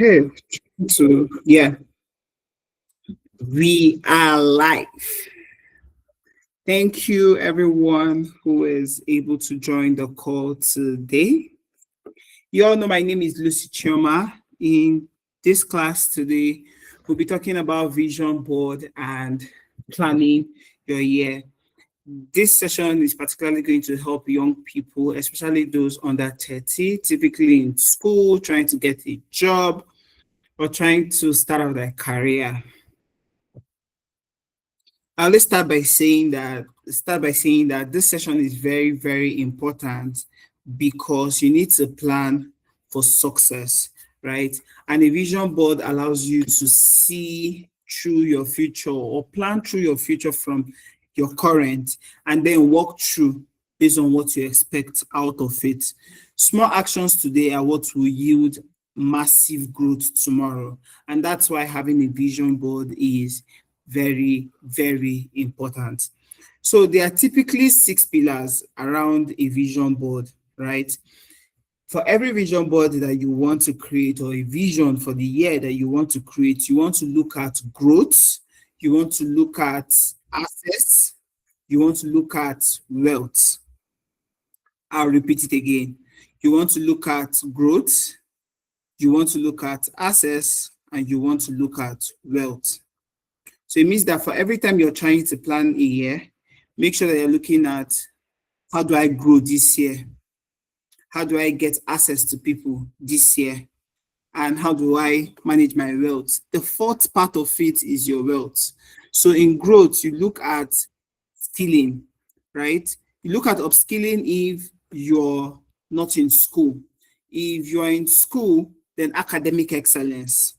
Hey, so yeah, we are live. Thank you, everyone who is able to join the call today. You all know my name is Lucy Chioma. In this class today, we'll be talking about vision board and planning your year. This session is particularly going to help young people, especially those under 30, typically in school, trying to get a job or trying to start out their career. I'll start by saying that this session is very, very important because you need to plan for success, right? And a vision board allows you to see through your future or plan through your future from your current and then walk through based on what you expect out of it. Small actions today are what will yield massive growth tomorrow. And that's why having a vision board is very, very important. So there are typically 6 pillars around a vision board, right? For every vision board that you want to create or a vision for the year that you want to create, you want to look at growth, you want to look at assets, you want to look at wealth. I'll repeat it again. You want to look at growth, you want to look at assets, and you want to look at wealth. So it means that for every time you're trying to plan a year, make sure that you're looking at how do I grow this year? How do I get access to people this year? And how do I manage my wealth? The fourth part of it is your wealth. So in growth, you look at skilling, right? You look at upskilling if you're not in school. If you're in school, then academic excellence.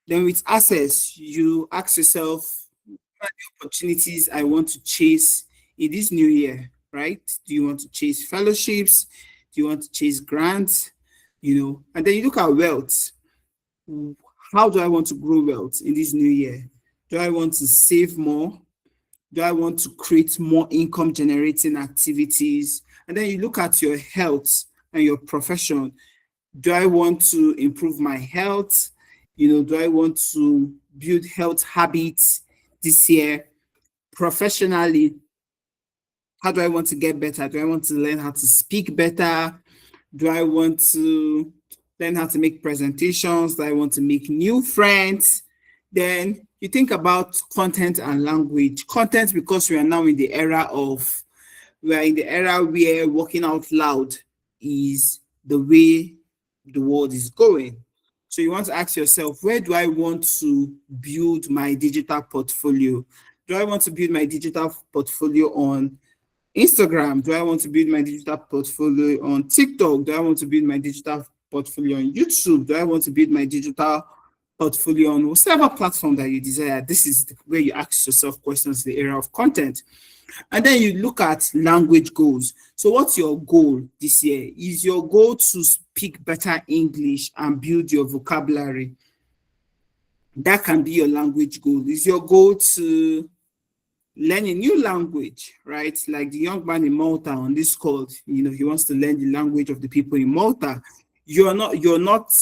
Then with access, you ask yourself, what are the opportunities I want to chase in this new year, right? Do you want to chase fellowships? Do you want to chase grants? And then you look at wealth. How do I want to grow wealth in this new year? Do I want to save more? Do I want to create more income generating activities? And then you look at your health and your profession. Do I want to improve my health? Do I want to build health habits this year? Professionally, how do I want to get better? Do I want to learn how to speak better? Do I want to learn how to make presentations? Do I want to make new friends? Then you think about content and language. Content, because we are now in the era where working out loud is the way the world is going. So you want to ask yourself, where do I want to build my digital portfolio? Do I want to build my digital portfolio on Instagram? Do I want to build my digital portfolio on TikTok? Do I want to build my digital portfolio on YouTube? Do I want to build my digital portfolio on whatever platform that you desire? This is where you ask yourself questions in the area of content. And then you look at language goals. So what's your goal this year? Is your goal to speak better English and build your vocabulary? That can be your language goal. Is your goal to learn a new language, right? Like the young man in Malta on this call, he wants to learn the language of the people in Malta. You're not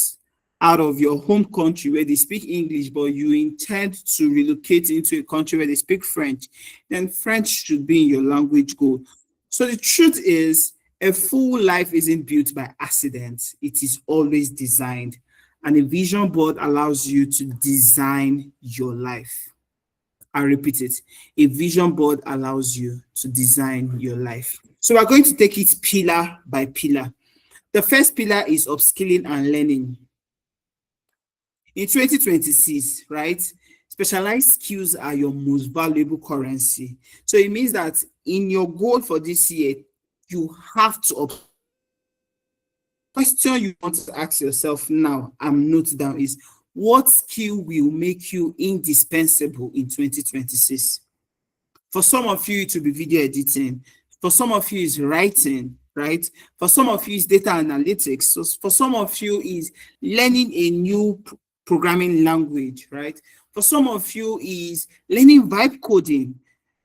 out of your home country where they speak English, but you intend to relocate into a country where they speak French, then French should be in your language goal. So the truth is, a full life isn't built by accident. It is always designed. And a vision board allows you to design your life. I repeat it. A vision board allows you to design your life. So we're going to take it pillar by pillar. The first pillar is upskilling and learning. In 2026, right, specialized skills are your most valuable currency. So it means that in your goal for this year, you have to question you want to ask yourself now and note down is, what skill will make you indispensable in 2026? For some of you, it will be video editing. For some of you, it's writing, right? For some of you, it's data analytics. So for some of you, is learning a new programming language, right? For some of you, is learning vibe coding,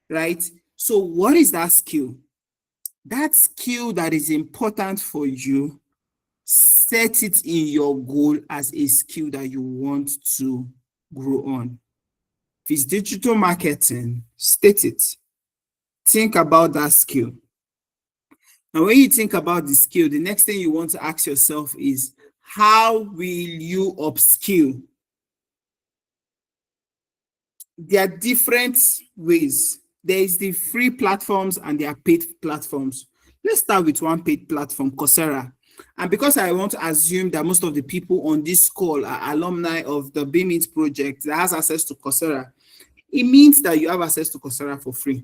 right? So what is that skill? That skill that is important for you Set it in your goal as a skill that you want to grow on. If it's digital marketing, state it. Think about that skill. Now, when you think about the skill, the next thing you want to ask yourself is, how will you upskill? There are different ways. There is the free platforms and there are paid platforms. Let's start with one paid platform, Coursera. And because I want to assume that most of the people on this call are alumni of the BMIT project that has access to Coursera, it means that you have access to Coursera for free.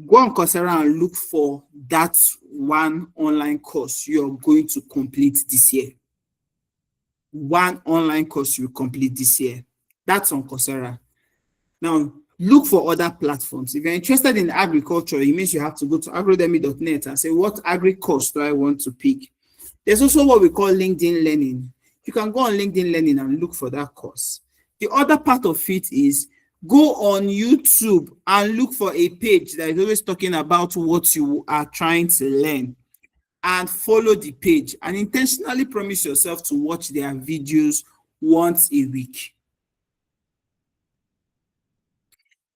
Go on Coursera and look for that one online course you're going to complete this year. One online course you complete this year. That's on Coursera. Now, look for other platforms. If you're interested in agriculture, it means you have to go to agrodemy.net and say, what agri course do I want to pick? There's also what we call LinkedIn Learning. You can go on LinkedIn Learning and look for that course. The other part of it is go on YouTube and look for a page that is always talking about what you are trying to learn, and follow the page and intentionally promise yourself to watch their videos once a week.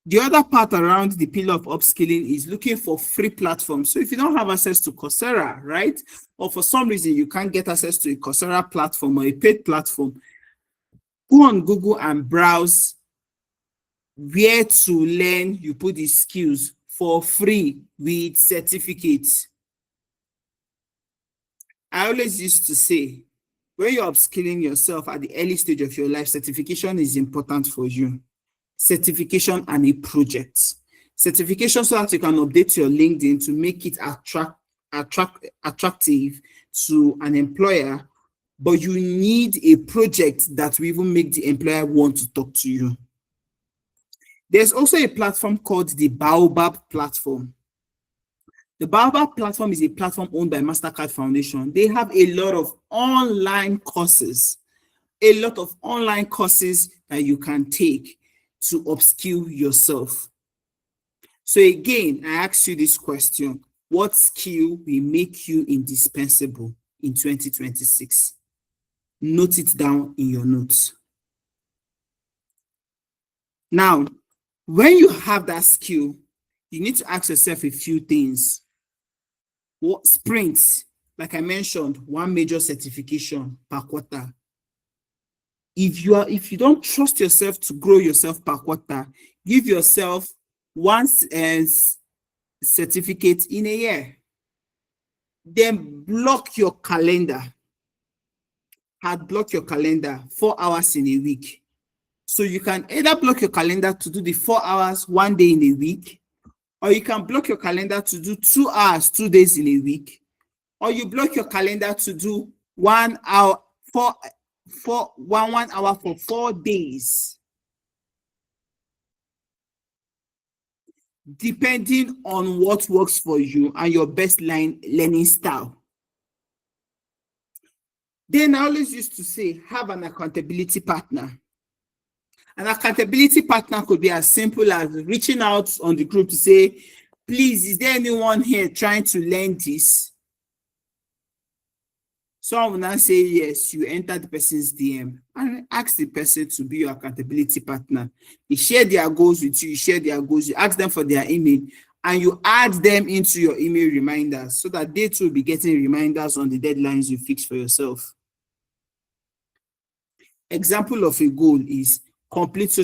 The other part around the pillar of upskilling is looking for free platforms. So if you don't have access to Coursera, right, or for some reason you can't get access to a Coursera platform or a paid platform, go on Google and browse where to learn, you put the skills for free with certificates. I always used to say, when you're upskilling yourself at the early stage of your life, certification is important for you. Certification and a project. Certification so that you can update your LinkedIn to make it attractive to an employer, but you need a project that will even make the employer want to talk to you. There's also a platform called the Baobab platform. The Baobab platform is a platform owned by Mastercard Foundation. They have a lot of online courses that you can take to upskill yourself. So again, I ask you this question: what skill will make you indispensable in 2026? Note it down in your notes. Now, when you have that skill, you need to ask yourself a few things. What sprints, like I mentioned, one major certification per quarter. If you don't trust yourself to grow yourself per quarter, give yourself one certificate in a year. Then block your calendar. Block your calendar 4 hours in a week. So you can either block your calendar to do the 4 hours 1 day in a week, or you can block your calendar to do 2 hours 2 days in a week, or you block your calendar to do 1 hour for 1 hour for 4 days, depending on what works for you and your best learning style. Then I always used to say, have an accountability partner. An accountability partner could be as simple as reaching out on the group to say, please, is there anyone here trying to learn this? Someone will now say yes. You enter the person's DM and ask the person to be your accountability partner. You share their goals with you, you ask them for their email, and you add them into your email reminders so that they too will be getting reminders on the deadlines you fix for yourself. Example of a goal is complete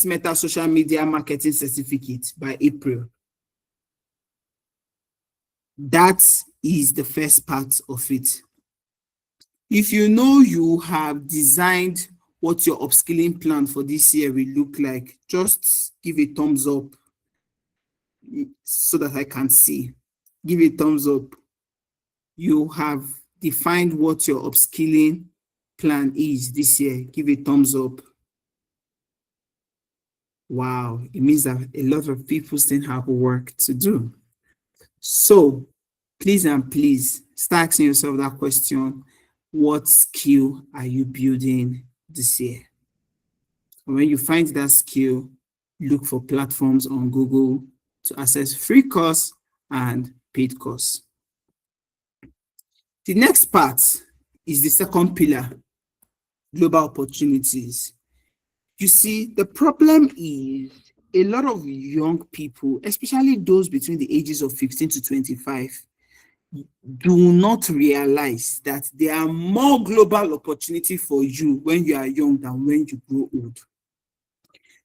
Meta social media marketing certificate by April. That is the first part of it. If you know you have designed what your upskilling plan for this year will look like, just give a thumbs up so that I can see. Give a thumbs up. You have defined what your upskilling plan is this year. Give a thumbs up. Wow, it means that a lot of people still have work to do. So please and please start asking yourself that question: what skill are you building this year? And when you find that skill, look for platforms on Google to access free course and paid course. The next part is the second pillar, global opportunities. You see, the problem is a lot of young people, especially those between the ages of 15 to 25, do not realize that there are more global opportunity for you when you are young than when you grow old.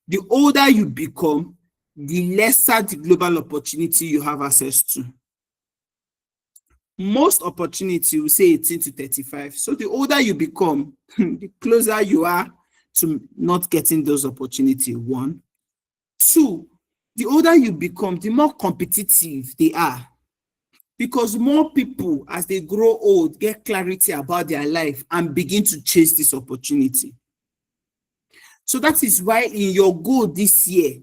The older you become, the lesser the global opportunity you have access to. Most opportunity will say 18 to 35. So the older you become, the closer you are to not getting those opportunities. One. Two, the older you become, the more competitive they are. Because more people, as they grow old, get clarity about their life and begin to chase this opportunity. So that is why in your goal this year,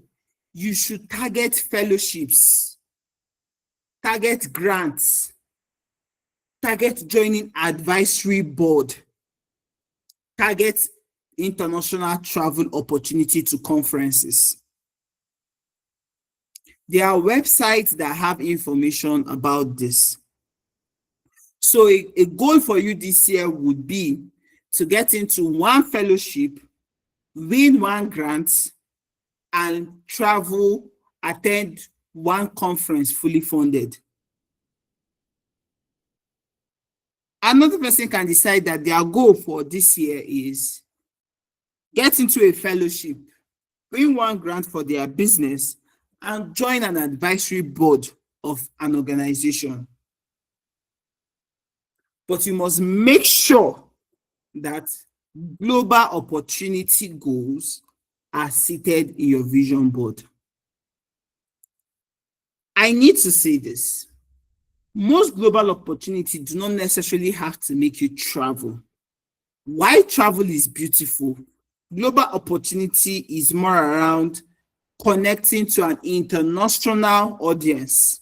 you should target fellowships, target grants, target joining advisory board, target international travel opportunity to conferences. There are websites that have information about this. So a goal for you this year would be to get into one fellowship, win one grant, and travel, attend one conference fully funded. Another person can decide that their goal for this year is get into a fellowship, win one grant for their business, and join an advisory board of an organization. But you must make sure that global opportunity goals are seated in your vision board. I need to say this. Most global opportunities do not necessarily have to make you travel. While travel is beautiful, global opportunity is more around connecting to an international audience.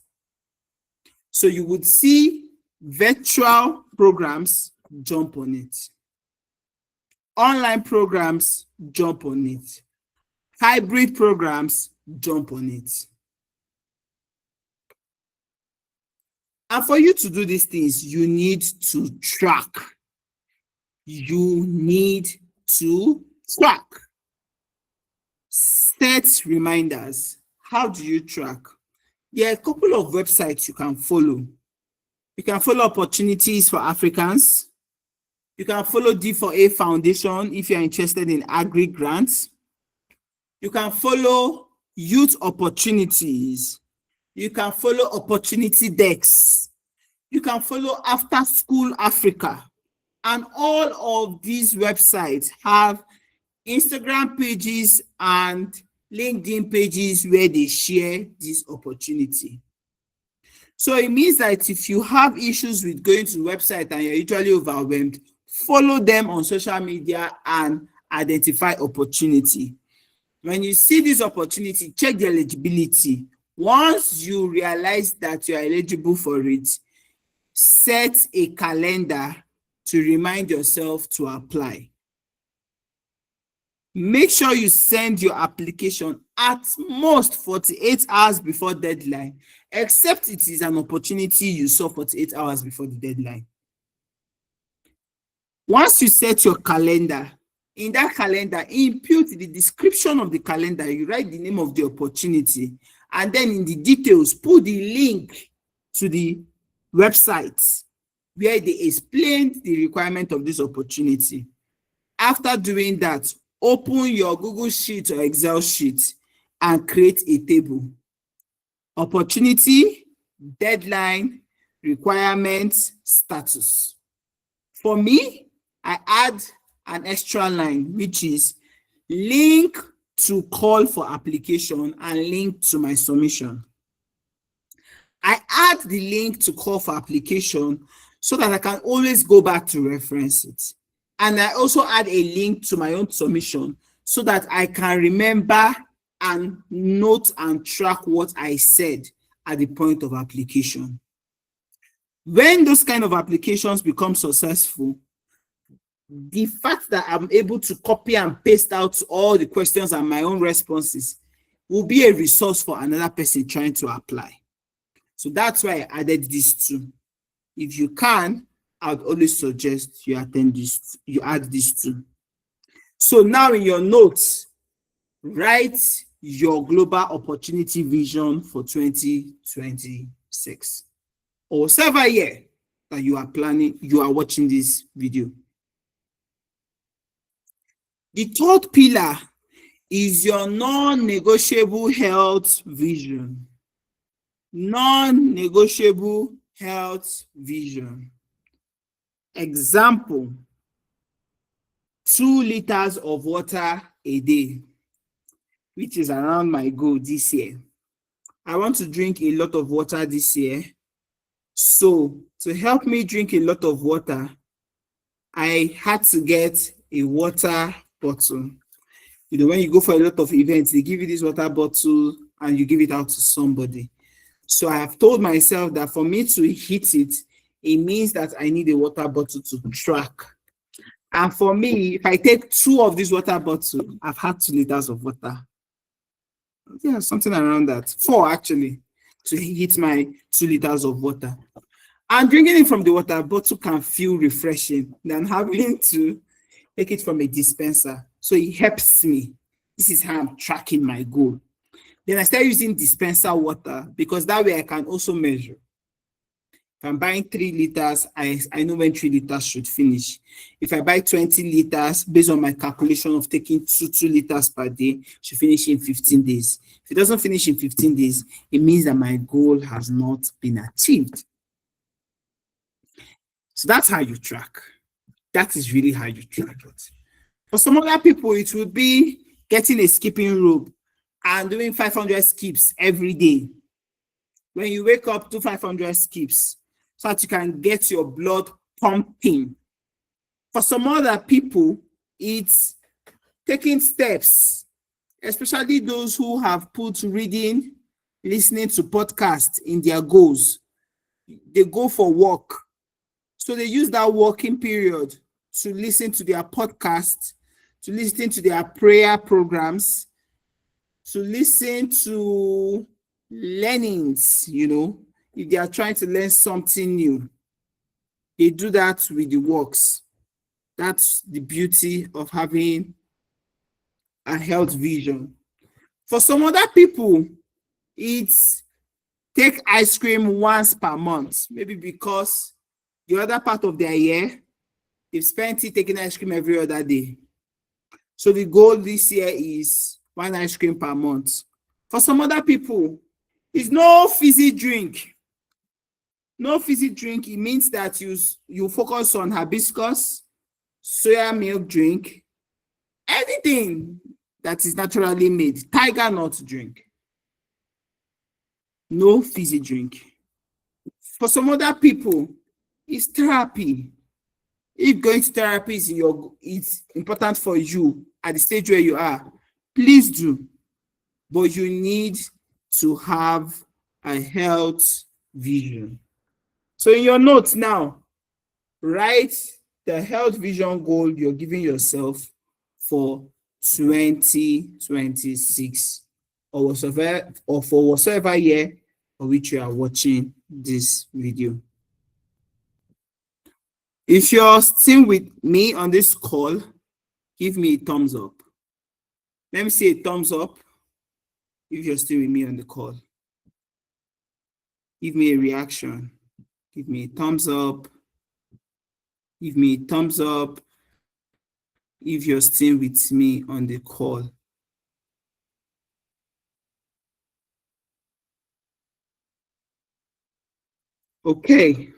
So you would see virtual programs, jump on it. Online programs, jump on it. Hybrid programs, jump on it. And for you to do these things, you need to track. You need to track. Set reminders. How do you track? There are a couple of websites you can follow. You can follow Opportunities for Africans. You can follow D4A Foundation if you're interested in agri grants. You can follow Youth Opportunities. You can follow Opportunity Decks. You can follow After School Africa. And all of these websites have Instagram pages and LinkedIn pages where they share this opportunity. So it means that if you have issues with going to the website and you're usually overwhelmed, follow them on social media and identify opportunity. When you see this opportunity, check the eligibility. Once you realize that you are eligible for it, set a calendar to remind yourself to apply. Make sure you send your application at most 48 hours before deadline, except it is an opportunity you saw 48 hours before the deadline. Once you set your calendar, in that calendar, input the description of the calendar, you write the name of the opportunity, and then in the details, put the link to the website where they explained the requirement of this opportunity. After doing that, open your Google Sheet or Excel sheet and create a table. Opportunity, deadline, requirements, status. For me, I add an extra line, which is link to call for application and link to my submission. I add the link to call for application so that I can always go back to reference it. And I also add a link to my own submission so that I can remember and note and track what I said at the point of application. When those kind of applications become successful, the fact that I'm able to copy and paste out all the questions and my own responses will be a resource for another person trying to apply. So that's why I added these two. If you can, I'd always suggest you attend this, you add these two. So now in your notes, write your global opportunity vision for 2026 or whatever year that you are planning, you are watching this video. The third pillar is your non-negotiable health vision. Non-negotiable health vision. Example, 2 liters of water a day, which is around my goal this year. I want to drink a lot of water this year. So to help me drink a lot of water, I had to get a water bottle. You know, when you go for a lot of events, they give you this water bottle and you give it out to somebody. So I have told myself that for me to hit it, it means that I need a water bottle to track. And for me, if I take 2 of these water bottles, I've had 2 liters of water. Yeah, something around that. 4 actually, to hit my 2 liters of water. And drinking it from the water bottle can feel refreshing than having to take it from a dispenser. So it helps me. This is how I'm tracking my goal. Then I start using dispenser water because that way I can also measure. If I'm buying 3 liters, I know when 3 liters should finish. If I buy 20 liters, based on my calculation of taking 2 liters per day, should finish in 15 days. If it doesn't finish in 15 days, it means that my goal has not been achieved. So that's how you track. That is really how you track it. For some other people, it would be getting a skipping rope and doing 500 skips every day. When you wake up, do 500 skips so that you can get your blood pumping. For some other people, it's taking steps, especially those who have put reading, listening to podcasts in their goals. They go for walk. So they use that walking period to listen to their podcast, to listen to their prayer programs, to listen to learnings, you know, if they are trying to learn something new. They do that with the walks. That's the beauty of having a health vision. For some other people, it's take ice cream once per month, maybe because the other part of their year, they've spent it taking ice cream every other day. So the goal this year is 1 ice cream per month. For some other people, it's no fizzy drink. No fizzy drink, it means that you focus on hibiscus, soya milk drink, anything that is naturally made, tiger nut drink. No fizzy drink. For some other people, it's therapy. If going to therapy it's important for you at the stage where you are, please do. But you need to have a health vision. So in your notes now, write the health vision goal you're giving yourself for 2026 or for whatsoever year for which you are watching this video. If you're still with me on this call, give me a thumbs up. Let me see a thumbs up if you're still with me on the call. Give me a reaction. Give me a thumbs up. Give me a thumbs up if you're still with me on the call. Okay.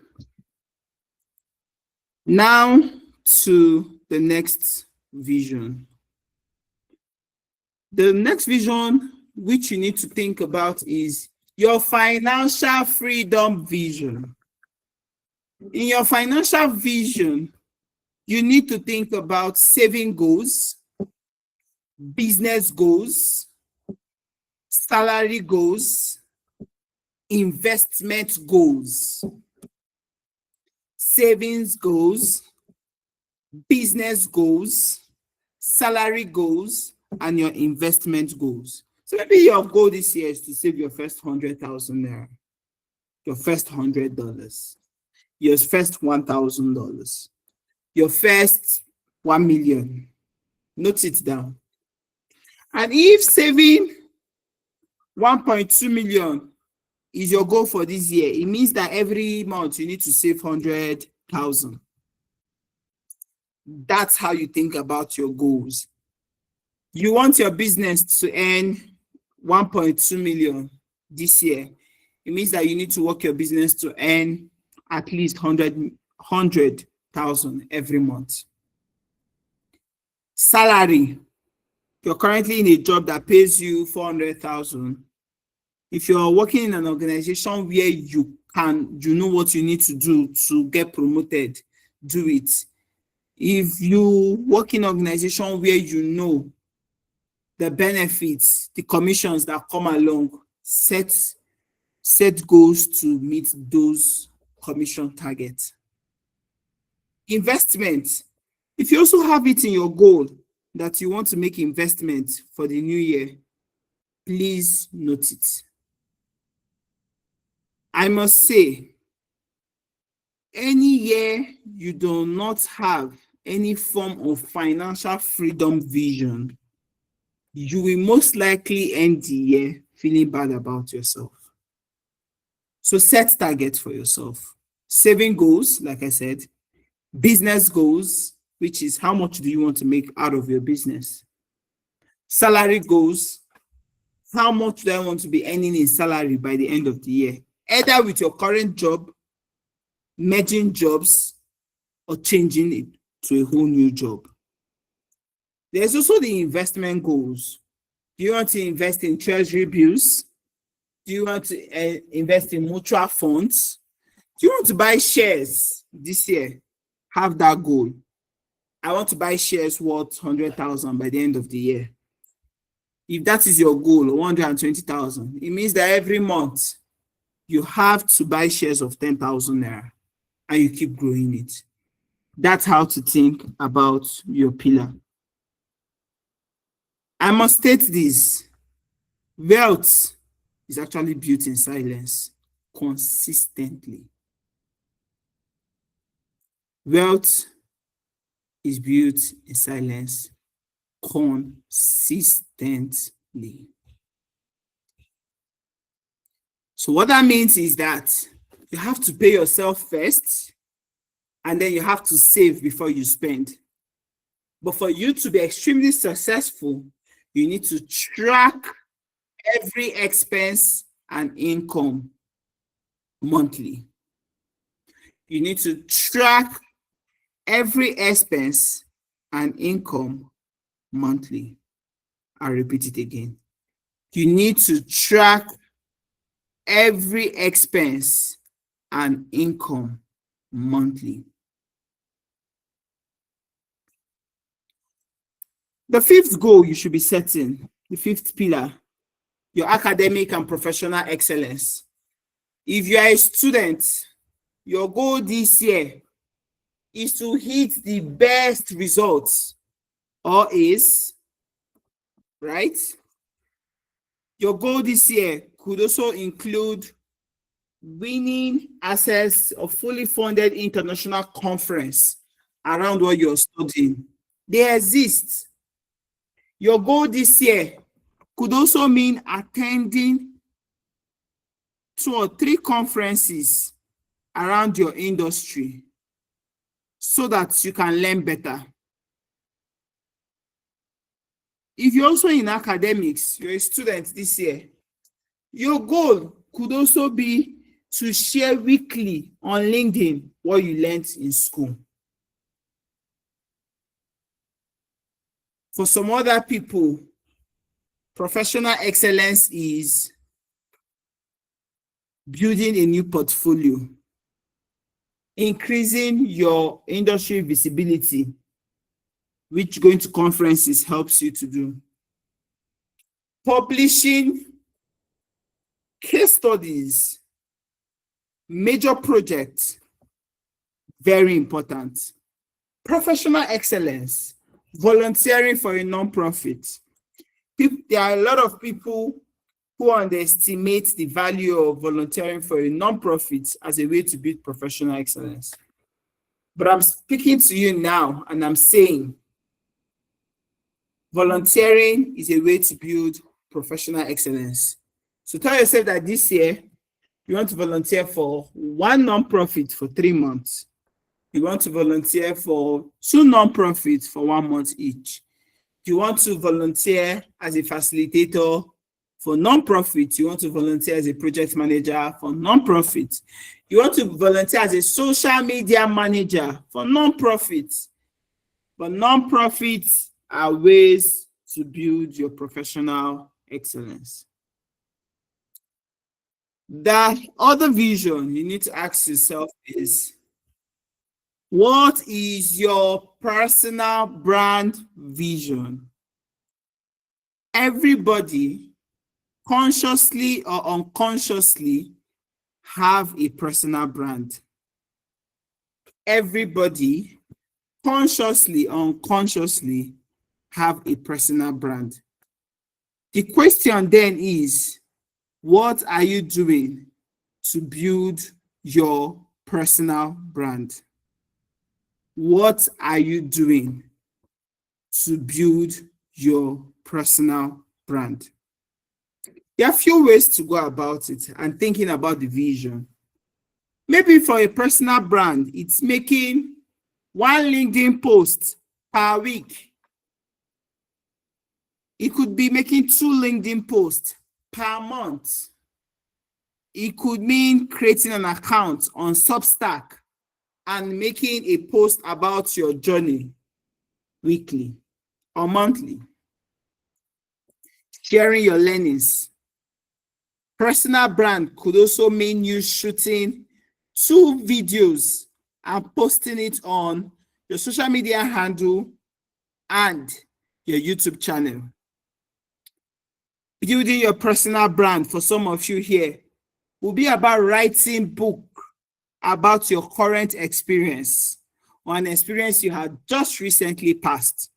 Now to the next vision. The next vision which you need to think about is your financial freedom vision. In your financial vision, you need to think about saving goals, business goals, salary goals, investment goals, savings goals, business goals, salary goals, and your investment goals. So maybe your goal this year is to save your first 100,000 naira, your first $100. your first $1,000, your first 1 million. Note it down. And if saving 1.2 million is your goal for this year, it means that every month you need to save 100,000. That's how you think about your goals. You want your business to earn 1.2 million this year. It means that you need to work your business to earn at least 100,000 every month. Salary. You're currently in a job that pays you 400,000. If you're working in an organization where you know what you need to do to get promoted, do it. If you work in an organization where you know the benefits, the commissions that come along, set goals to meet those commission targets. Investment. If you also have it in your goal that you want to make investment for the new year, please note it. I must say, any year you do not have any form of financial freedom vision, you will most likely end the year feeling bad about yourself. So set targets for yourself. Saving goals, like I said, business goals, which is how much do you want to make out of your business? Salary goals, how much do I want to be earning in salary by the end of the year? Either with your current job, merging jobs, or changing it to a whole new job. There's also the investment goals. Do you want to invest in treasury bills? Do you want to invest in mutual funds? Do you want to buy shares this year? Have that goal. I want to buy shares worth 100,000 by the end of the year. If that is your goal, 120,000, it means that every month you have to buy shares of 10,000 naira and you keep growing it. That's how to think about your pillar. I must state this. Wealth is actually built in silence consistently. Wealth is built in silence consistently. So what that means is that you have to pay yourself first, and then you have to save before you spend. But for you to be extremely successful, you need to track every expense and income monthly. You need to track every expense and income monthly. I'll repeat it again. You need to track every expense and income monthly. The fifth goal you should be setting, the fifth pillar, your academic and professional excellence. If you are a student, your goal this year is to hit the best results or is, right? Your goal this year could also include winning access of fully funded international conference around what you're studying. They exist. Your goal this year could also mean attending 2 or 3 conferences around your industry so that you can learn better. If you're also in academics, you're a student this year, your goal could also be to share weekly on LinkedIn what you learned in school. For some other people, professional excellence is building a new portfolio, increasing your industry visibility, which going to conferences helps you to do. Publishing case studies, major projects, very important. Professional excellence, volunteering for a non-profit. There are a lot of people who underestimates the value of volunteering for a non-profit as a way to build professional excellence. But I'm speaking to you now and I'm saying volunteering is a way to build professional excellence. So tell yourself that this year you want to volunteer for one non-profit for 3 months. You want to volunteer for 2 non-profits for 1 month each. You want to volunteer as a facilitator for non-profits. You want to volunteer as a project manager for non-profits. You want to volunteer as a social media manager for non-profits. But non-profits are ways to build your professional excellence. The other vision you need to ask yourself is, what is your personal brand vision? Everybody, consciously or unconsciously, have a personal brand. Everybody, consciously or unconsciously, have a personal brand. The question then is, what are you doing to build your personal brand? What are you doing to build your personal brand? There are a few ways to go about it and thinking about the vision. Maybe for a personal brand, it's making 1 LinkedIn post per week. It could be making 2 LinkedIn posts per month. It could mean creating an account on Substack and making a post about your journey weekly or monthly. Sharing your learnings. Personal brand could also mean you shooting 2 videos and posting it on your social media handle and your YouTube channel. Building your personal brand for some of you here will be about writing book about your current experience or an experience you had just recently passed.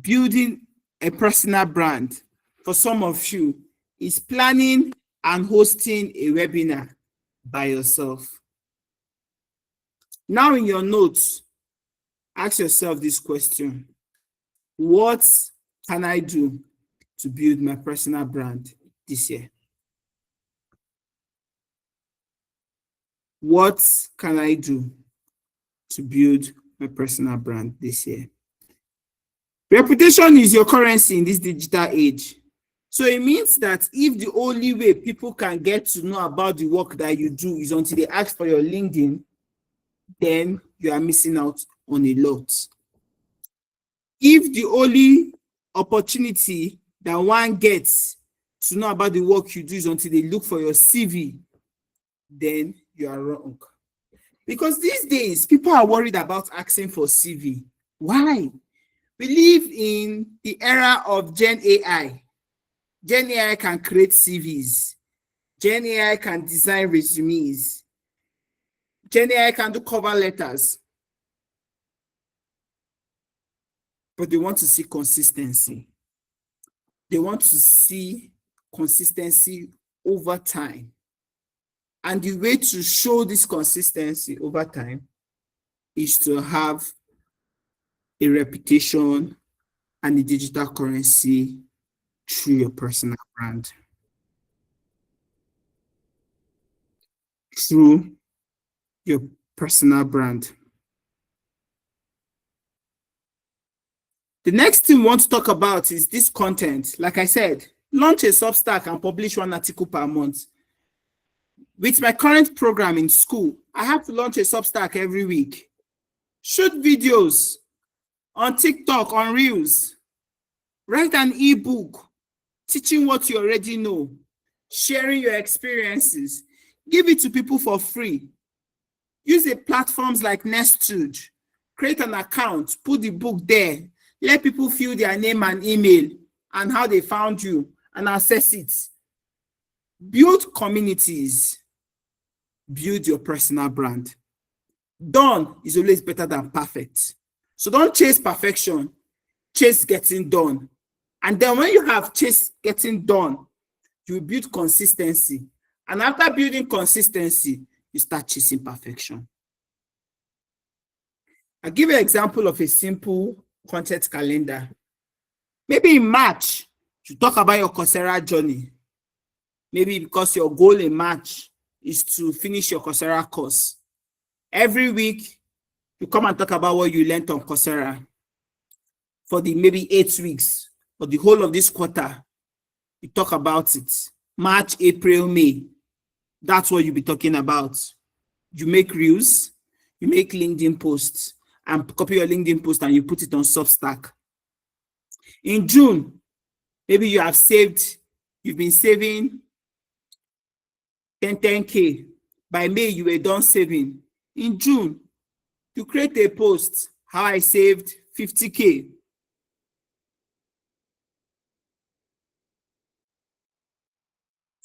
Building a personal brand for some of you is planning and hosting a webinar by yourself. Now in your notes, ask yourself this question: what can I do to build my personal brand this year? What can I do to build my personal brand this year? Reputation is your currency in this digital age. So it means that if the only way people can get to know about the work that you do is until they ask for your LinkedIn, then you are missing out on a lot. If the only opportunity that one gets to know about the work you do is until they look for your CV, then you are wrong. Because these days, people are worried about asking for CV. Why? We live in the era of Gen AI. Gen AI can create CVs. Gen AI can design resumes. Gen AI can do cover letters. But they want to see consistency. They want to see consistency over time. And the way to show this consistency over time is to have a reputation and a digital currency through your personal brand. Through your personal brand. The next thing we want to talk about is this content. Like I said, launch a Substack and publish 1 article per month. With my current program in school, I have to launch a Substack every week. Shoot videos on TikTok, on Reels. Write an ebook teaching what you already know, sharing your experiences. Give it to people for free. Use the platforms like Nestude. Create an account, put the book there. Let people fill their name and email and how they found you and access it. Build communities. Build your personal brand. Done is always better than perfect. So don't chase perfection. Chase getting done. And then when you have chase getting done, you build consistency. And after building consistency, you start chasing perfection. I'll give you an example of a simple content calendar. Maybe in March, you talk about your Coursera journey. Maybe because your goal in March is to finish your Coursera course. Every week, you come and talk about what you learned on Coursera for the maybe 8 weeks or the whole of this quarter. You talk about it. March, April, May. That's what you'll be talking about. You make reels, you make LinkedIn posts, and copy your LinkedIn post and you put it on Substack. In June, maybe you've been saving 10K. By May, you were done saving. In June, you create a post, how I saved 50K.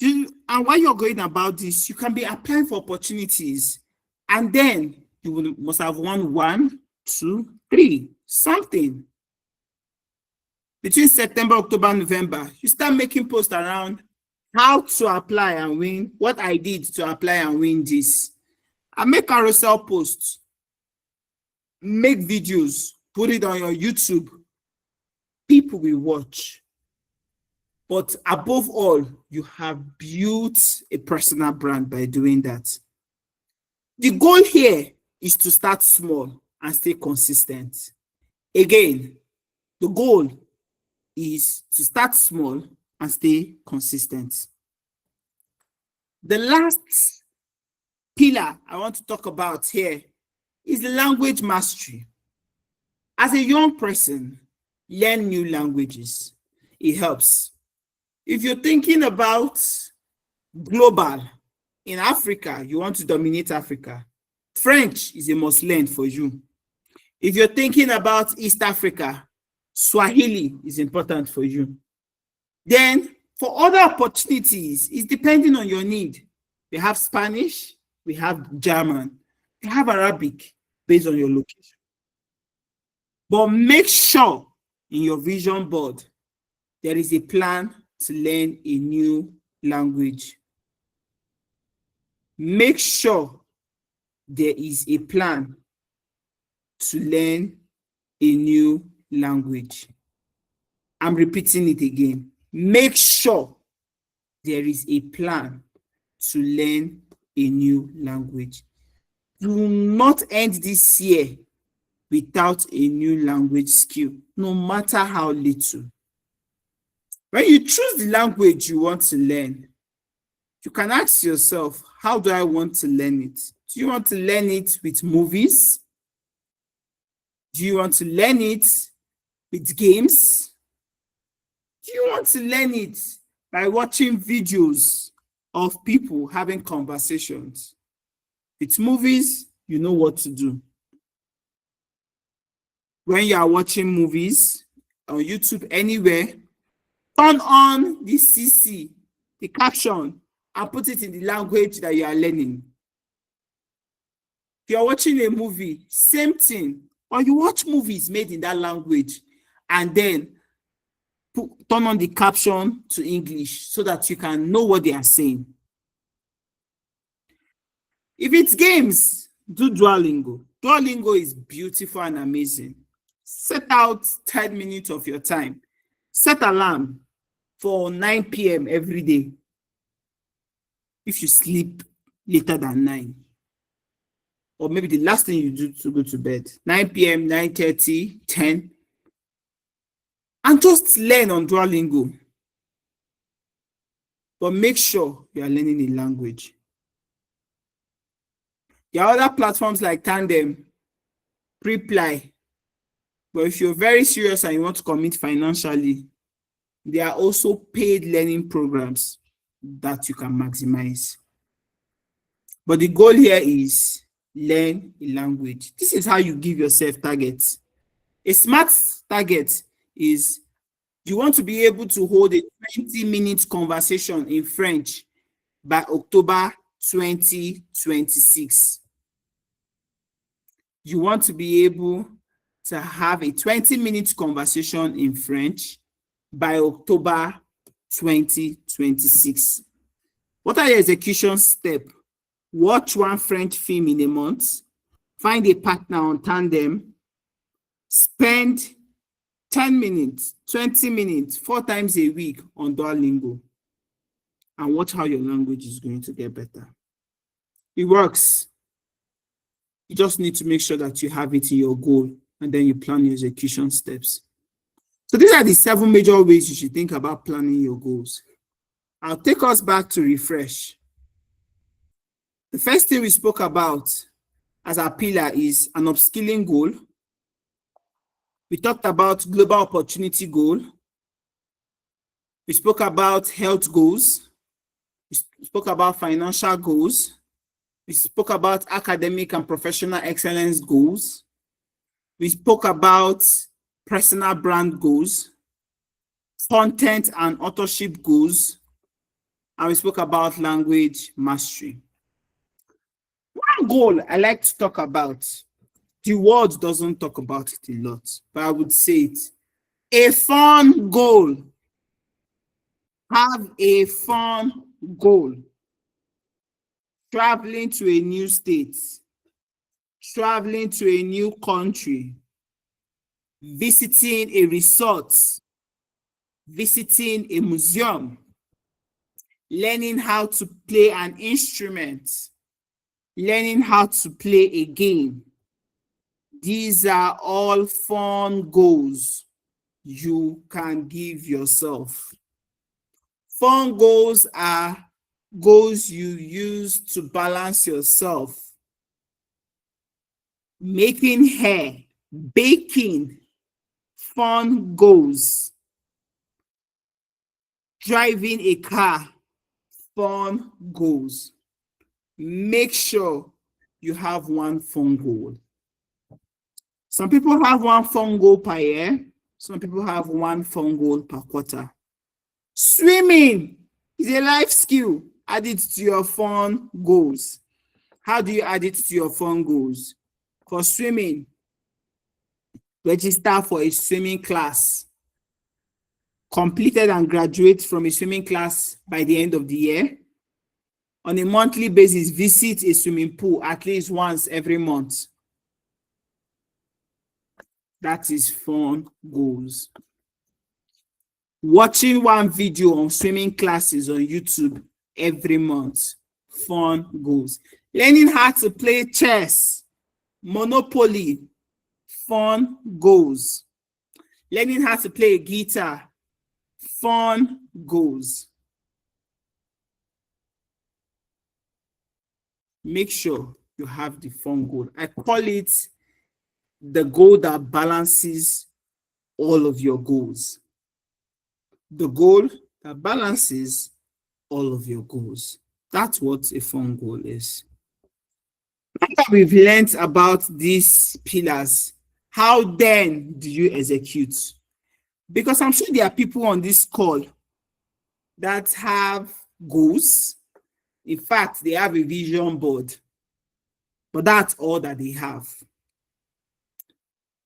And while you're going about this, you can be applying for opportunities. And then you must have won 1, 2, 3, something. Between September, October, November, you start making posts around how to apply and win, what I did to apply and win this. I make carousel posts, make videos, put it on your YouTube. People will watch. But above all, you have built a personal brand by doing that. The goal here is to start small and stay consistent. Again, the goal is to start small and stay consistent. The last pillar I want to talk about here is the language mastery. As a young person, learn new languages. It helps. If you're thinking about global, in Africa, you want to dominate Africa, French is a must learn for you. If you're thinking about East Africa, Swahili is important for you. Then for other opportunities, it's depending on your need. We have Spanish, we have German, we have Arabic based on your location. But make sure in your vision board, there is a plan to learn a new language. Make sure there is a plan to learn a new language. I'm repeating it again. Make sure there is a plan to learn a new language. Do not end this year without a new language skill, no matter how little. When you choose the language you want to learn, you can ask yourself, how do I want to learn it? Do you want to learn it with movies? Do you want to learn it with games? Do you want to learn it by watching videos of people having conversations? With movies, you know what to do. When you are watching movies on YouTube, anywhere, turn on the CC, the caption, and put it in the language that you are learning. If you're watching a movie, same thing. Or you watch movies made in that language and then turn on the caption to English so that you can know what they are saying. If it's games, do Duolingo. Duolingo is beautiful and amazing. Set out 10 minutes of your time. Set alarm for 9 p.m. every day. If you sleep later than 9, or maybe the last thing you do to go to bed, 9 p.m., 9:30, 10, and just learn on Duolingo. But make sure you are learning a language. There are other platforms like Tandem, Preply. But if you're very serious and you want to commit financially, there are also paid learning programs that you can maximize. But the goal here is learn a language. This is how you give yourself targets. A SMART target is you want to be able to hold a 20-minute conversation in French by October 2026. You want to be able to have a 20-minute conversation in French by October 2026. What are your execution steps? Watch one French film in a month, find a partner on Tandem, spend 10 minutes, 20 minutes, 4 times a week on Duolingo, and watch how your language is going to get better. It works. You just need to make sure that you have it in your goal, and then you plan your execution steps. So these are the 7 major ways you should think about planning your goals. I'll take us back to refresh. The first thing we spoke about as our pillar is an upskilling goal. We talked about global opportunity goal. We spoke about health goals. We spoke about financial goals. We spoke about academic and professional excellence goals. We spoke about personal brand goals, content and authorship goals, and we spoke about language mastery. One goal I like to talk about, the world doesn't talk about it a lot, but I would say it. A fun goal. Have a fun goal. Traveling to a new state, traveling to a new country, visiting a resort, visiting a museum, learning how to play an instrument, learning how to play a game. These are all fun goals you can give yourself. Fun goals are goals you use to balance yourself. Making hair, baking, fun goals. Driving a car, fun goals. Make sure you have one fun goal. Some people have one fun goal per year. Some people have one fun goal per quarter. Swimming is a life skill. Add it to your fun goals. How do you add it to your fun goals? For swimming, register for a swimming class. Completed and graduate from a swimming class by the end of the year. On a monthly basis, visit a swimming pool at least once every month. That is fun goals. Watching one video on swimming classes on YouTube every month, fun goals. Learning how to play chess, Monopoly, fun goals. Learning how to play a guitar, fun goals. Make sure you have the fun goal. I call it the goal that balances all of your goals. The goal that balances all of your goals. That's what a fun goal is. After we've learned about these pillars, how then do you execute? Because I'm sure there are people on this call that have goals. In fact, they have a vision board, but that's all that they have.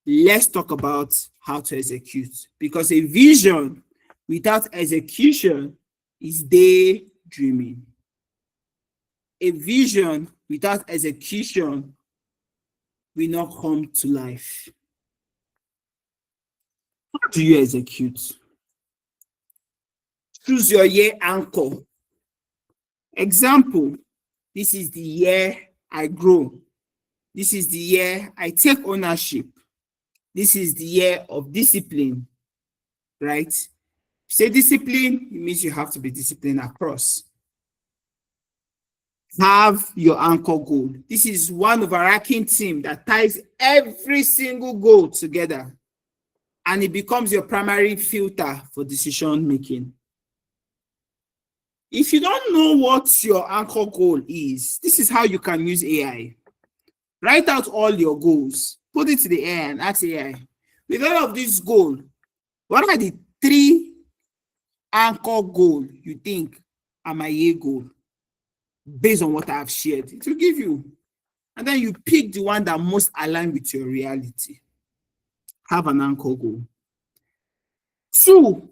Let's talk about how to execute, because a vision without execution is daydreaming. A vision without execution will not come to life. How do you execute? Choose your year anchor. Example, this is the year I grow. This is the year I take ownership. This is the year of discipline, right? Say discipline, it means you have to be disciplined across. Have your anchor goal. This is one overarching theme that ties every single goal together, and it becomes your primary filter for decision making. If you don't know what your anchor goal is, this is how you can use AI. Write out all your goals, put it to the AI and ask AI, with all of this goal, what are the 3 anchor goals you think are my year goal? Based on what I have shared, it will give you. And then you pick the one that most align with your reality. Have an anchor goal. 2,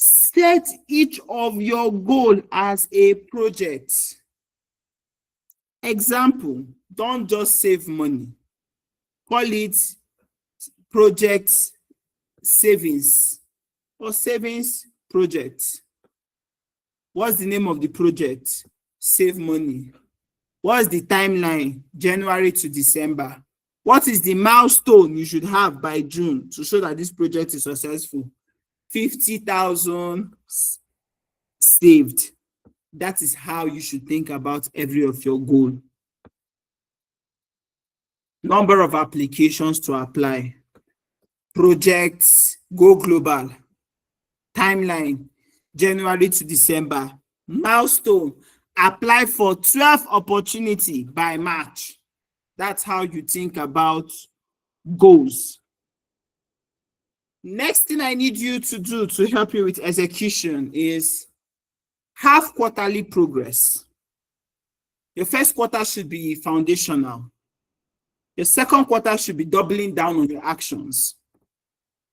Set each of your goal as a project. Example, don't just save money. Call it project savings or savings project. What's the name of the project? Save money. What's the timeline? January to December. What is the milestone you should have by June to show that this project is successful? 50,000 saved. That is how you should think about every of your goal. Number of applications to apply. Projects, go global. Timeline, January to December. Milestone, apply for 12 opportunity by March. That's how you think about goals. Next thing I need you to do to help you with execution is have quarterly progress. Your first quarter should be foundational. Your second quarter should be doubling down on your actions.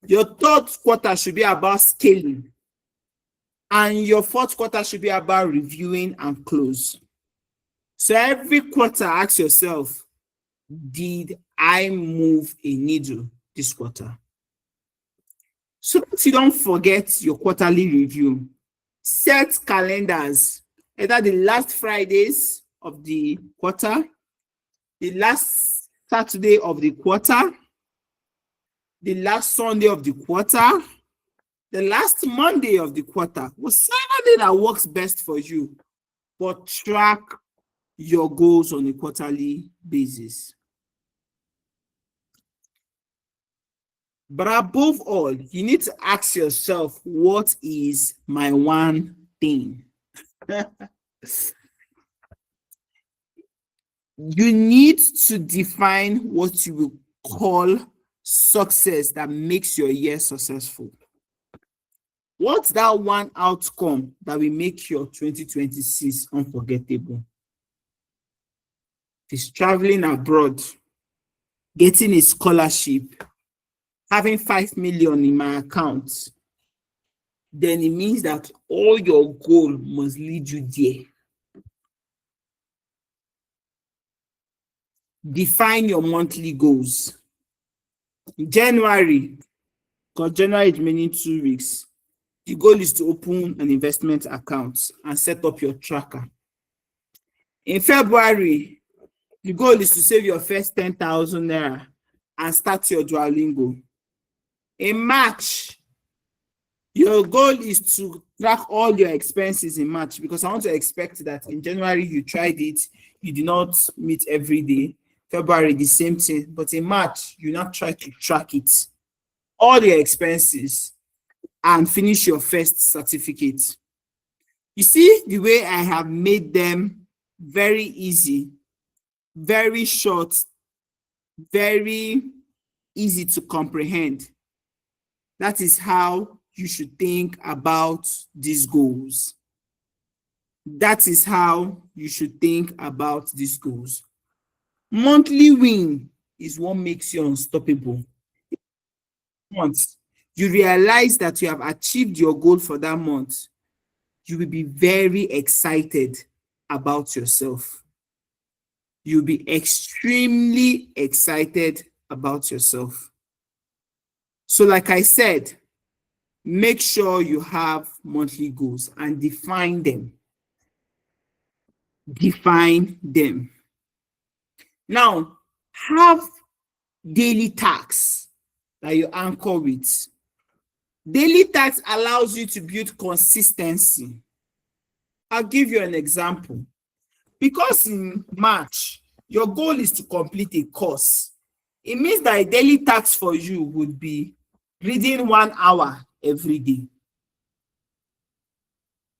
Your third quarter should be about scaling. And your fourth quarter should be about reviewing and close. So every quarter, ask yourself, did I move a needle this quarter? So that you don't forget your quarterly review, set calendars, either the last Fridays of the quarter, the last Saturday of the quarter, the last Sunday of the quarter, the last Monday of the quarter, whatever day that works best for you, but track your goals on a quarterly basis. But above all, you need to ask yourself, what is my one thing? You need to define what you will call success that makes your year successful. What's that one outcome that will make your 2026 unforgettable? It's traveling abroad, getting a scholarship, having 5 million in my account, then it means that all your goal must lead you there. Define your monthly goals. In January, because January is meaning 2 weeks, the goal is to open an investment account and set up your tracker. In February, the goal is to save your first 10,000 naira and start your Duolingo. In March, your goal is to track all your expenses in March, because I want to expect that in January you tried it, you did not meet every day. February, the same thing, but in March, you now try to track it, all your expenses, and finish your first certificate. You see the way I have made them very easy, very short, very easy to comprehend. That is how you should think about these goals. That is how you should think about these goals. Monthly win is what makes you unstoppable. Once you realize that you have achieved your goal for that month, you will be very excited about yourself. You'll be extremely excited about yourself. So like I said, make sure you have monthly goals and define them. Define them. Now, have daily tasks that you anchor with. Daily tasks allows you to build consistency. I'll give you an example. Because in March, your goal is to complete a course. It means that a daily task for you would be reading 1 hour every day.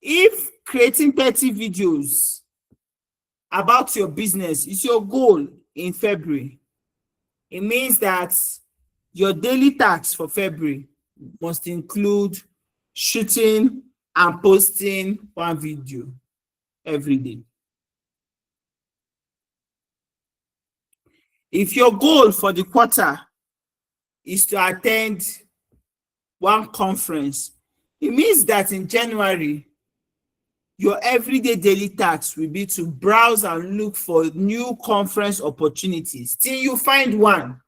If creating 30 videos about your business is your goal in February, it means that your daily tasks for February must include shooting and posting 1 video every day. If your goal for the quarter is to attend 1 conference, It means that in January, your everyday daily task will be to browse and look for new conference opportunities till you find one.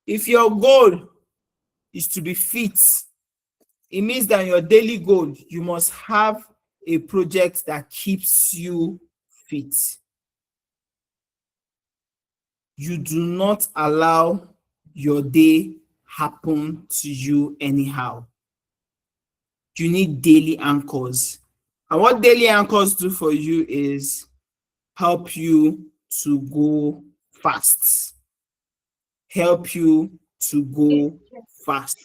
If your goal is to be fit, it means that your daily goal, you must have a project that keeps you fit. You do not allow your day happen to you anyhow. You need daily anchors. And what daily anchors do for you is help you to go fast. Help you to go fast.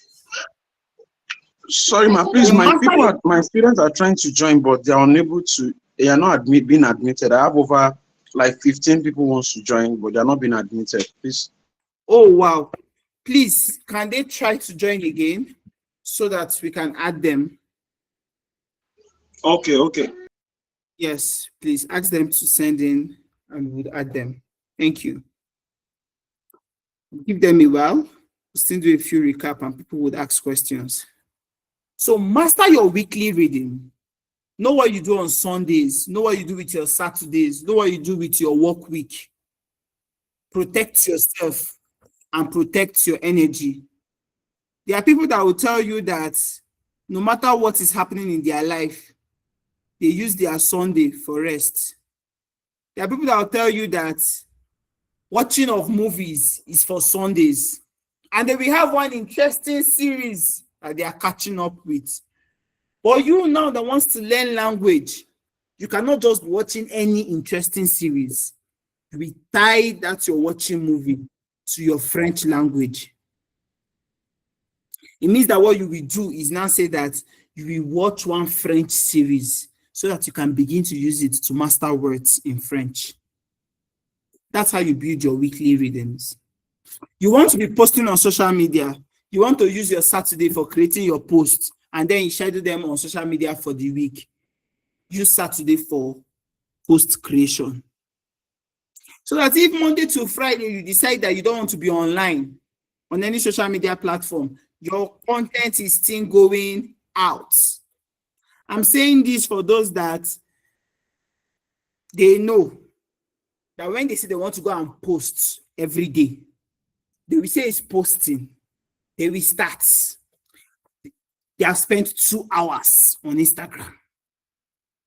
Sorry, ma, please, my students are trying to join, but they are unable to. They are not being admitted. I have over like 15 people wants to join, but they are not being admitted. Please. Oh, wow. Please, can they try to join again so that we can add them? Okay. Yes, please ask them to send in and we'll add them. Thank you. Give them a while. We'll still do a few recap and people would ask questions. So master your weekly reading. Know what you do on Sundays. Know what you do with your Saturdays. Know what you do with your work week. Protect yourself and protect your energy. There are people that will tell you that no matter what is happening in their life, they use their Sunday for rest. There are people that will tell you that watching of movies is for Sundays. And then we have one interesting series that they are catching up with. But you now that wants to learn language, you cannot just be watching any interesting series. You be tied that you're watching movie to your French language. It means that what you will do is now say that you will watch one French series so that you can begin to use it to master words in French. That's how you build your weekly readings. You want to be posting on social media. You want to use your Saturday for creating your posts and then you schedule them on social media for the week. Use Saturday for post creation. So that if Monday to Friday you decide that you don't want to be online on any social media platform, your content is still going out. I'm saying this for those that they know that when they say they want to go and post every day, they will say it's posting. They will start. They have spent 2 hours on Instagram.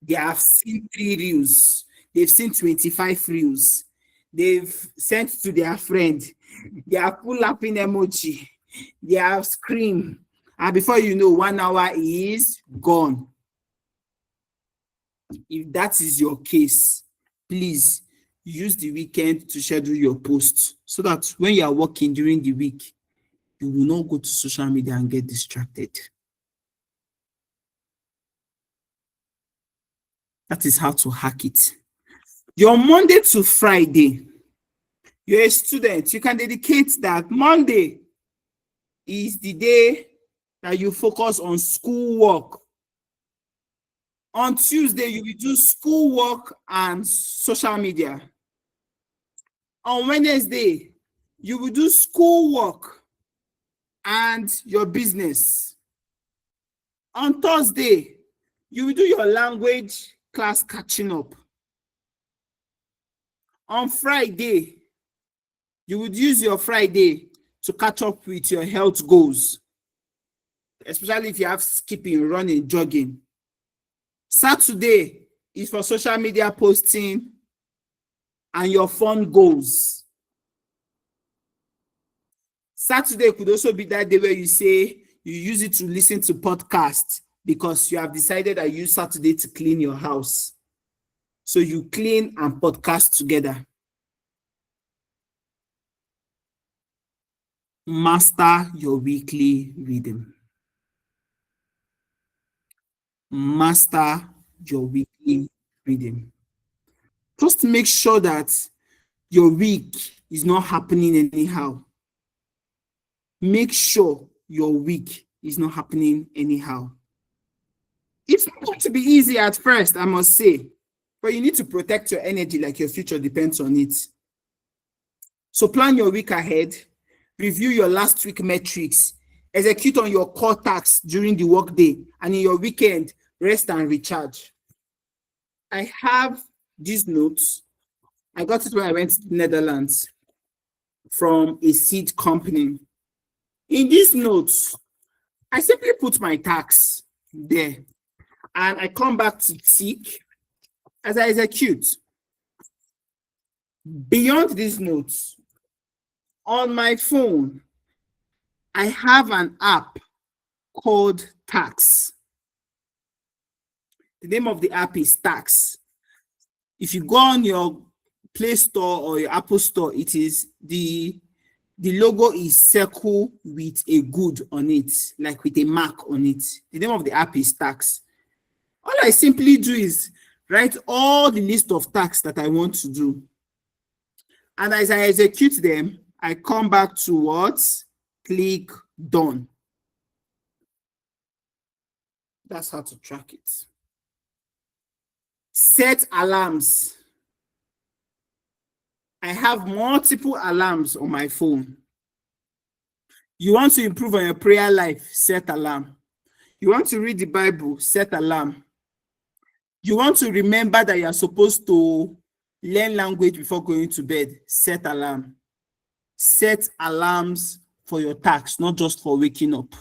They have seen 3 reels. They've seen 25 reels. They've sent to their friend. They are pull up in emoji. They have screamed. And before you know, 1 hour is gone. If that is your case, please use the weekend to schedule your posts so that when you are working during the week, you will not go to social media and get distracted. That is how to hack it. Your Monday to Friday, you're a student, you can dedicate that Monday is the day that you focus on schoolwork. On Tuesday, you will do schoolwork and social media. On Wednesday, you will do schoolwork and your business. On Thursday, you will do your language class catching up. On Friday, you would use your Friday to catch up with your health goals, especially if you have skipping, running, jogging. Saturday is for social media posting and your fun goals. Saturday could also be that day where you say you use it to listen to podcasts because you have decided that you use Saturday to clean your house. So you clean and podcast together. Master your weekly reading. Master your weekly reading. Just make sure that your week is not happening anyhow. Make sure your week is not happening anyhow. It's not going to be easy at first, I must say, but you need to protect your energy like your future depends on it. So plan your week ahead, review your last week metrics, Execute on your core tasks during the workday, and in your weekend, rest and recharge. I have these notes. I got it when I went to the Netherlands from a seed company. In these notes, I simply put my tax there, and I come back to tick as I execute. Beyond these notes, on my phone, I have an app called Tax. The name of the app is Tax. If you go on your Play Store or your Apple Store, it is the logo is circle with a good on it, like with a mark on it. The name of the app is Tax. All I simply do is write all the list of tasks that I want to do. And as I execute them, I come back to what? Click done. That's how to track it. Set alarms. I have multiple alarms on my phone. You want to improve on your prayer life, set alarm. You want to read the Bible, set alarm. You want to remember that you are supposed to learn language before going to bed, set alarm. Set alarms for your tasks, not just for waking up.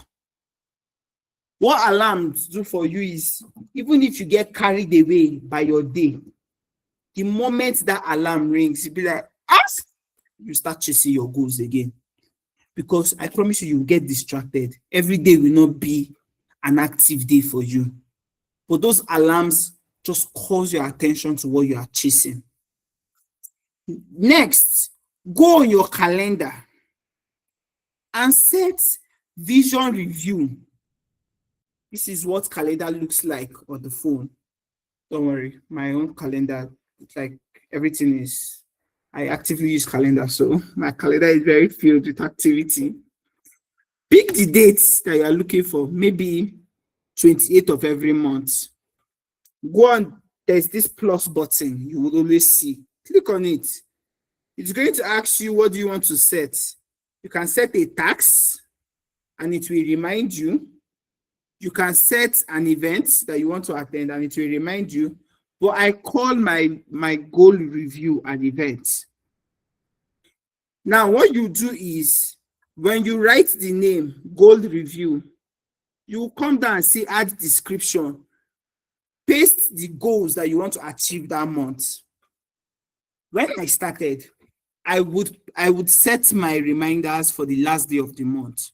What alarms do for you is, even if you get carried away by your day, the moment that alarm rings, you'll be like, ask, you start chasing your goals again. Because I promise you, you'll get distracted. Every day will not be an active day for you. But those alarms just cause your attention to what you are chasing. Next, go on your calendar and set vision review. This is what calendar looks like on the phone. Don't worry, my own calendar, it's like everything is, I actively use calendar, so my calendar is very filled with activity. Pick the dates that you are looking for, maybe 28th of every month. Go on, there's this plus button you will always see. Click on it. It's going to ask you, what do you want to set? You can set a tax and it will remind you. You can set an event that you want to attend and it will remind you. But I call my goal review an event. Now, what you do is, when you write the name goal review, you will come down and say add description. Paste the goals that you want to achieve that month. When I started, I would set my reminders for the last day of the month.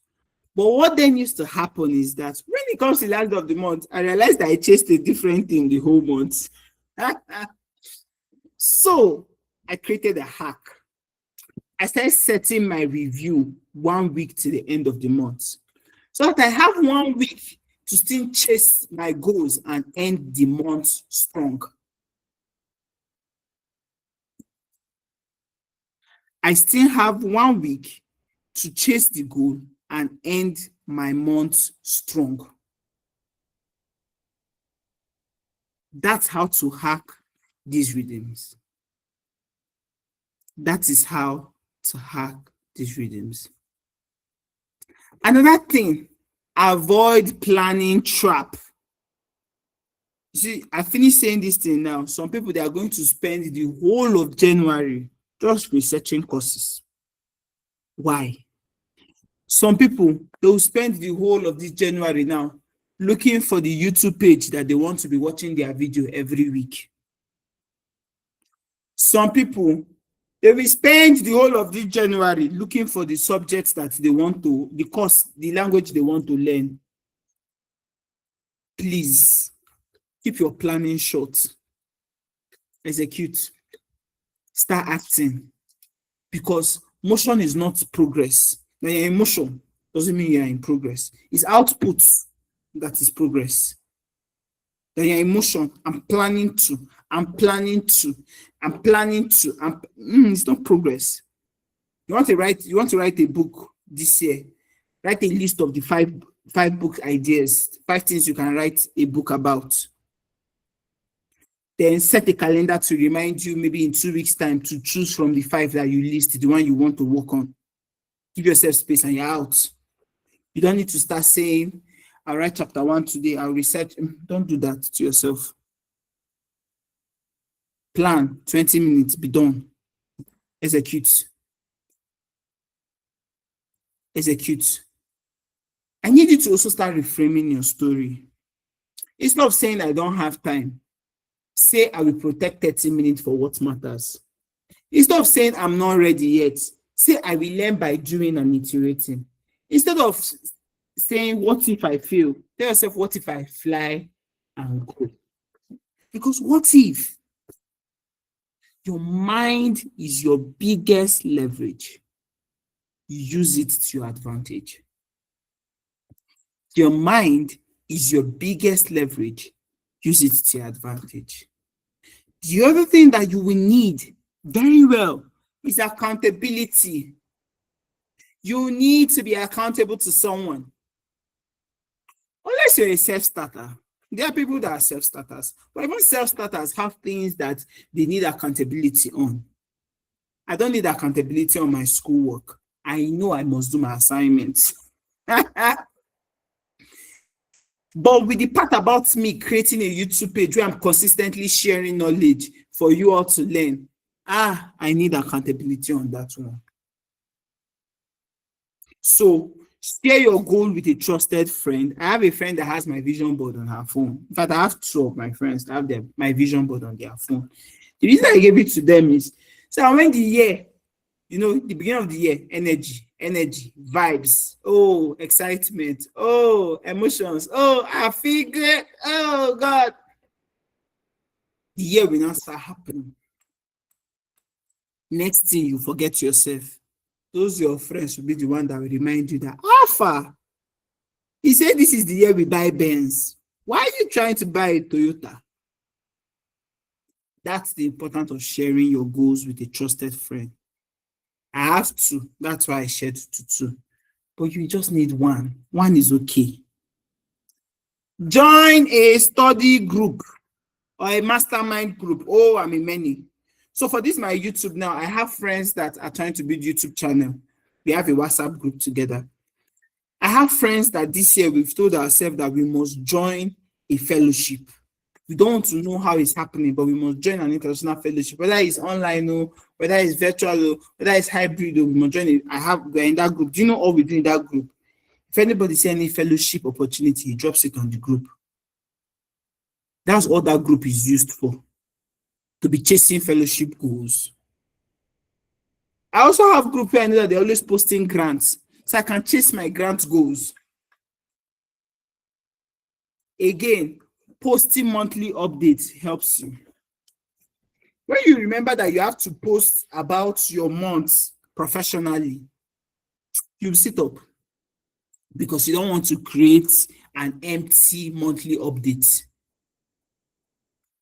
But what then used to happen is that when it comes to the last day of the month, I realized that I chased a different thing the whole month. So I created a hack. I started setting my review 1 week to the end of the month, so that I have 1 week to still chase my goals and end the month strong. I still have 1 week to chase the goal and end my month strong. That's how to hack these rhythms. That is how to hack these rhythms. Another thing, avoid planning trap. You see, I finished saying this thing now. Some people, they are going to spend the whole of January just researching courses. Why? Some people, they will spend the whole of this January now looking for the YouTube page that they want to be watching their video every week. Some people, they will spend the whole of this January looking for the subjects that they want to, the course, the language they want to learn. Please, keep your planning short. Execute. Start acting. Because motion is not progress. Now, you're in motion doesn't mean you're in progress. It's output that is progress. Then you're in motion. I'm planning to. It's not progress. You want to write a book this year. Write a list of the five book ideas, 5 things you can write a book about. Then set a calendar to remind you, maybe in 2 weeks' time, to choose from the 5 that you list, the one you want to work on. Give yourself space and you're out. You don't need to start saying, I'll write chapter 1 today, I'll research. Don't do that to yourself. Plan, 20 minutes, be done. Execute. Execute. I need you to also start reframing your story. Instead of saying, I don't have time, say, I will protect 30 minutes for what matters. Instead of saying, I'm not ready yet, say, I will learn by doing and iterating. Instead of saying, what if I fail? Tell yourself, what if I fly and go? Because what if? Your mind is your biggest leverage. Use it to your advantage. Your mind is your biggest leverage. Use it to your advantage. The other thing that you will need very well is accountability. You need to be accountable to someone. Unless you're a self-starter. There are people that are self-starters. But even self-starters have things that they need accountability on. I don't need accountability on my schoolwork. I know I must do my assignments. But with the part about me creating a YouTube page where I'm consistently sharing knowledge for you all to learn, I need accountability on that one. So share your goal with a trusted friend. I have a friend that has my vision board on her phone. In fact, I have two of my friends that have my vision board on their phone. The reason I gave it to them is, so when the year, the beginning of the year, energy, vibes, excitement, emotions, I feel good, God. The year will not start happening. Next thing, you forget yourself. Those your friends will be the one that will remind you that, Alpha, he said this is the year we buy Benz. Why are you trying to buy a Toyota? That's the importance of sharing your goals with a trusted friend. I have two. That's why I shared two. But you just need one. One is okay. Join a study group or a mastermind group. I'm in many. So for this, my YouTube now, I have friends that are trying to build YouTube channel. We have a WhatsApp group together. I have friends that this year we've told ourselves that we must join a fellowship. We don't want to know how it's happening, but we must join an international fellowship, whether it's online or whether it's virtual or whether it's hybrid, or we must join it. We're in that group. Do you know all we do in that group? If anybody sees any fellowship opportunity, he drops it on the group. That's all that group is used for, to be chasing fellowship goals. I also have group where I know that they're always posting grants, so I can chase my grant goals. Again, posting monthly updates helps you. When you remember that you have to post about your months professionally, you sit up because you don't want to create an empty monthly update.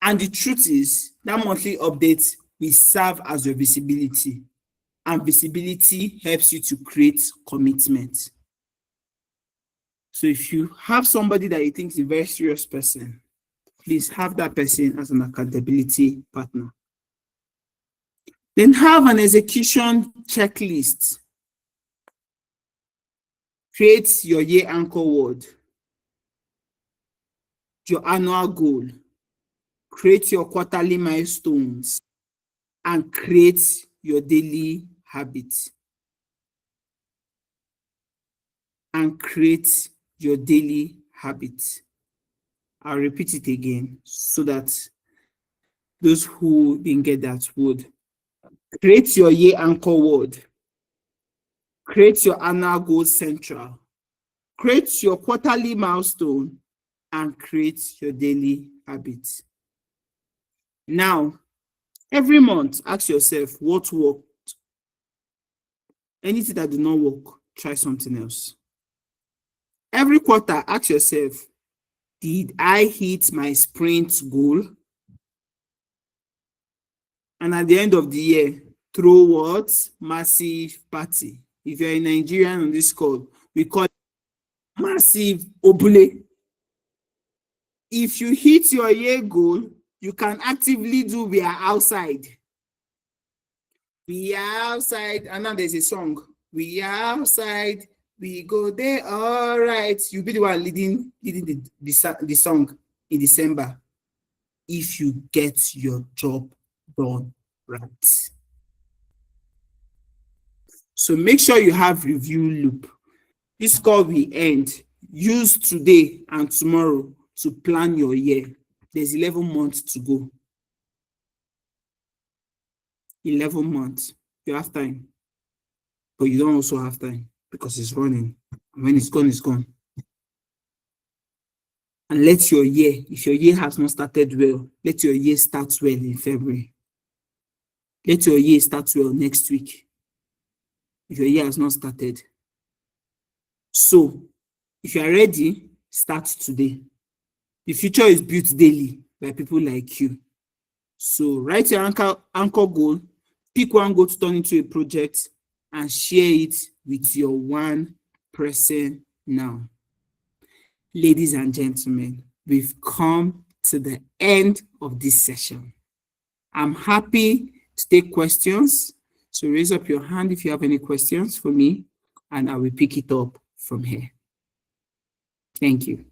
And the truth is, that monthly update will serve as your visibility, and visibility helps you to create commitment. So if you have somebody that you think is a very serious person, please have that person as an accountability partner. Then have an execution checklist. Create your year anchor word, your annual goal, create your quarterly milestones, and create your daily habits. And create your daily habits. I'll repeat it again so that those who didn't get that would. Create your year anchor word. Create your annual goal central. Create your quarterly milestone and create your daily habits. Now, every month, ask yourself what worked. Anything that did not work, try something else. Every quarter, ask yourself, did I hit my sprint goal? And at the end of the year, throw what? Massive party. If you're a Nigerian on this call, we call it massive obule. If you hit your year goal, you can actively do we are outside. We are outside, and now there's a song. We are outside, We go there, all right. You'll be the one leading the song in December if you get your job done right. So make sure you have review loop. This call will end. Use today and tomorrow to plan your year. There's 11 months to go. 11 months. You have time. But you don't also have time because it's running. And when it's gone, it's gone. And let your year, if your year has not started well, let your year start well in February. Let your year start well next week, if your year has not started. So, if you are ready, start today. The future is built daily by people like you. So, write your anchor goal, pick one goal to turn into a project, and share it with your one person now. Ladies and gentlemen, we've come to the end of this session. I'm happy to take questions. So raise up your hand if you have any questions for me, and I will pick it up from here. Thank you.